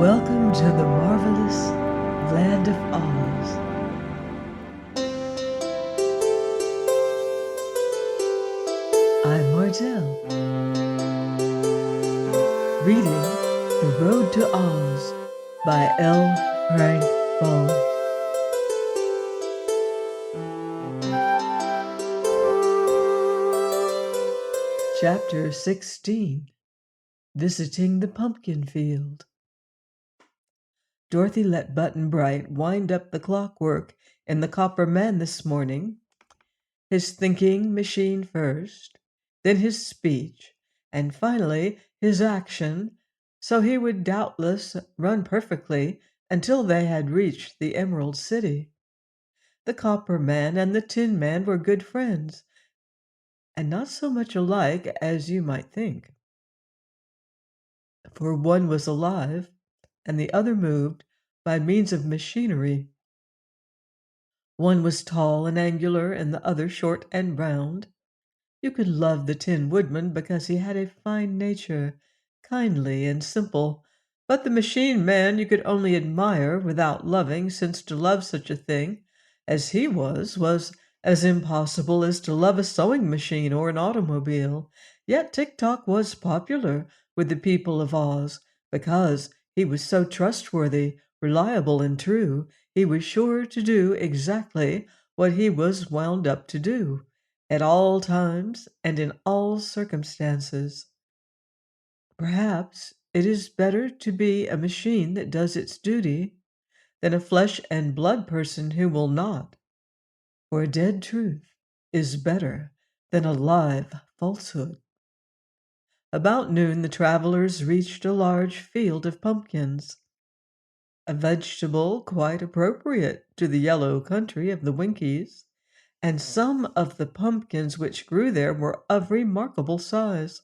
Welcome to the marvelous land of Oz. I'm Martell, reading The Road to Oz by L. Frank Baum. Chapter 16, Visiting the Pumpkin Field. Dorothy let Button-Bright wind up the clockwork in the copper man this morning, his thinking machine first, then his speech, and finally his action, so he would doubtless run perfectly until they had reached the Emerald City. The Copper Man and the Tin Man were good friends, and not so much alike as you might think, for one was alive and the other moved by means of machinery. One was tall and angular, and the other short and round. You could love the Tin Woodman because he had a fine nature, kindly and simple, but the Machine Man you could only admire without loving, since to love such a thing as he was as impossible as to love a sewing machine or an automobile. Yet Tik-Tok was popular with the people of Oz because he was so trustworthy, reliable, and true. He was sure to do exactly what he was wound up to do, at all times and in all circumstances. Perhaps it is better to be a machine that does its duty than a flesh and blood person who will not, for a dead truth is better than a live falsehood. About noon the travelers reached a large field of pumpkins, a vegetable quite appropriate to the yellow country of the Winkies, and some of the pumpkins which grew there were of remarkable size.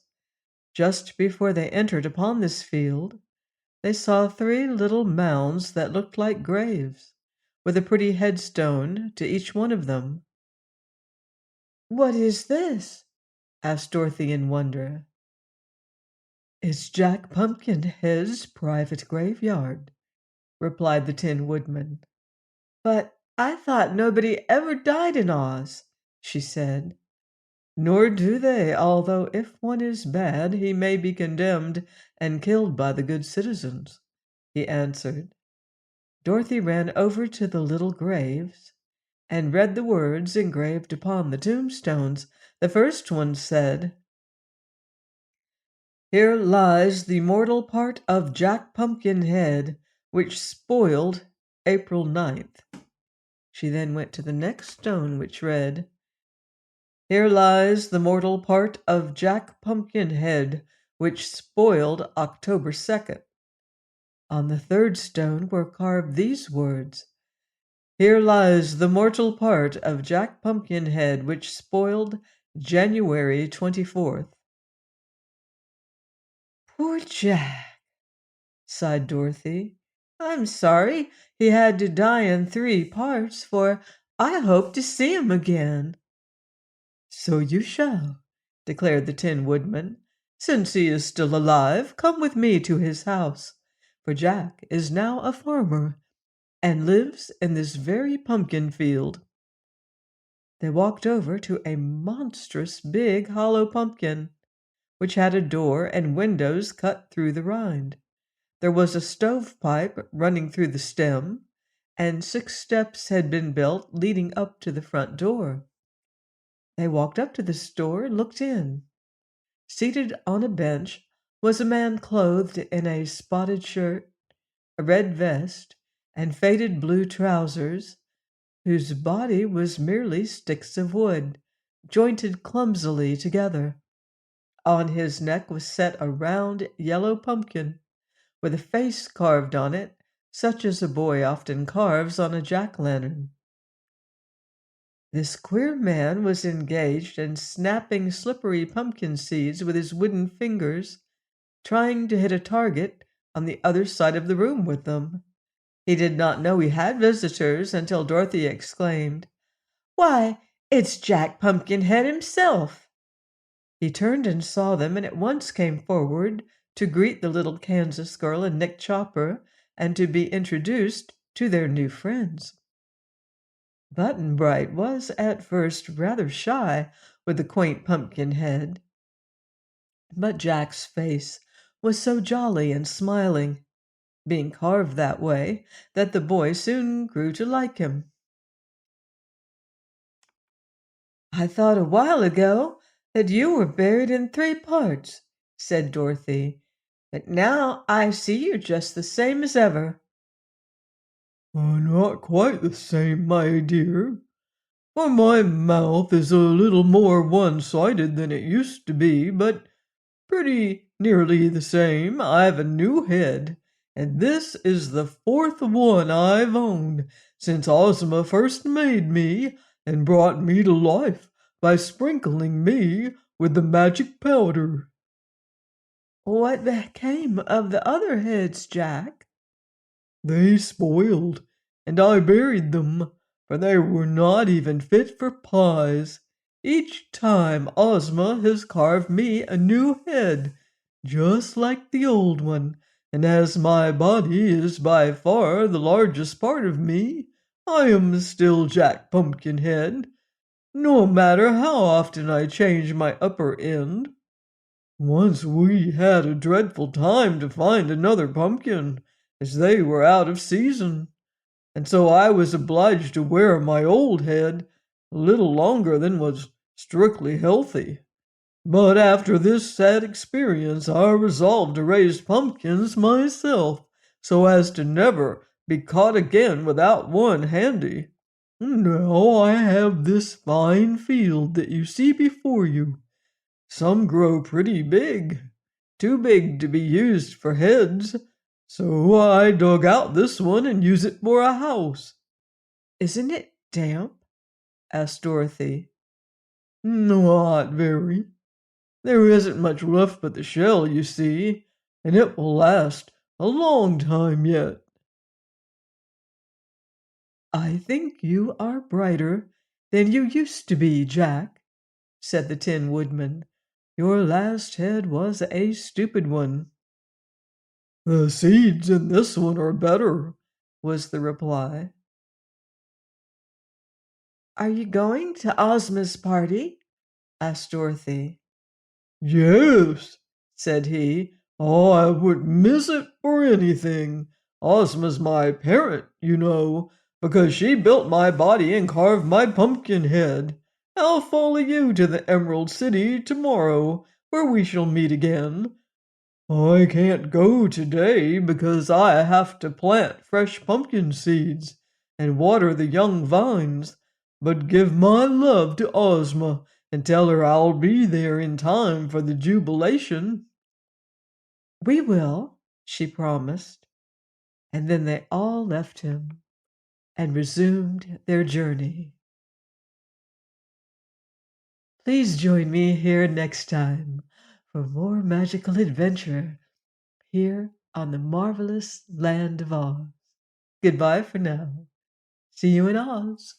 Just before they entered upon this field, they saw 3 little mounds that looked like graves, with a pretty headstone to each one of them. "What is this?" asked Dorothy in wonder. "It's Jack Pumpkinhead's private graveyard," replied the Tin Woodman. "But I thought nobody ever died in Oz," she said. "Nor do they, although if one is bad he may be condemned and killed by the good citizens," he answered. Dorothy ran over to the little graves and read the words engraved upon the tombstones. The first one said, "Here lies the mortal part of Jack Pumpkinhead, which spoiled April 9th." She then went to the next stone, which read, "Here lies the mortal part of Jack Pumpkinhead, which spoiled October 2nd. On the third stone were carved these words, "Here lies the mortal part of Jack Pumpkinhead, which spoiled January 24th. "Poor Jack," sighed Dorothy. "I'm sorry he had to die in 3 parts, for I hope to see him again." "So you shall," declared the Tin Woodman. "Since he is still alive, come with me to his house, for Jack is now a farmer and lives in this very pumpkin field." They walked over to a monstrous big hollow pumpkin, which had a door and windows cut through the rind. There was a stovepipe running through the stem, and 6 steps had been built leading up to the front door. They walked up to this door and looked in. Seated on a bench was a man clothed in a spotted shirt, a red vest, and faded blue trousers, whose body was merely sticks of wood, jointed clumsily together. On his neck was set a round yellow pumpkin, with a face carved on it, such as a boy often carves on a jack-lantern. This queer man was engaged in snapping slippery pumpkin seeds with his wooden fingers, trying to hit a target on the other side of the room with them. He did not know he had visitors until Dorothy exclaimed, "Why, it's Jack Pumpkinhead himself!" He turned and saw them, and at once came forward to greet the little Kansas girl and Nick Chopper and to be introduced to their new friends. Button Bright was at first rather shy with the quaint Pumpkinhead, but Jack's face was so jolly and smiling, being carved that way, that the boy soon grew to like him. "I thought a while ago that you were buried in 3 parts," said Dorothy, "but now I see you just the same as ever." Not quite the same, my dear, for my mouth is a little more one-sided than it used to be, but pretty nearly the same. I've a new head, and this is the 4th one I've owned since Ozma first made me and brought me to life by sprinkling me with the magic powder. What became of the other heads, Jack? They spoiled, and I buried them, for they were not even fit for pies. Each time Ozma has carved me a new head, just like the old one, and as my body is by far the largest part of me, I am still Jack Pumpkinhead, no matter how often I change my upper end. Once we had a dreadful time to find another pumpkin, as they were out of season, and so I was obliged to wear my old head a little longer than was strictly healthy. But after this sad experience, I resolved to raise pumpkins myself, so as to never be caught again without one handy. Now I have this fine field that you see before you. Some grow pretty big, too big to be used for heads, so I dug out this one and use it for a house. Isn't it damp? Asked Dorothy. Not very. There isn't much left but the shell, you see, and it will last a long time yet. I think you are brighter than you used to be, Jack, said the Tin Woodman. Your last head was a stupid one. The seeds in this one are better, was the reply. Are you going to Ozma's party? Asked Dorothy. Yes, said he. Oh, I wouldn't miss it for anything. Ozma's my parent, you know, because she built my body and carved my pumpkin head. I'll follow you to the Emerald City tomorrow, where we shall meet again. I can't go today because I have to plant fresh pumpkin seeds and water the young vines, but give my love to Ozma and tell her I'll be there in time for the jubilation. We will, she promised, and then they all left him and resumed their journey. Please join me here next time for more magical adventure here on the marvelous land of Oz. Goodbye for now. See you in Oz.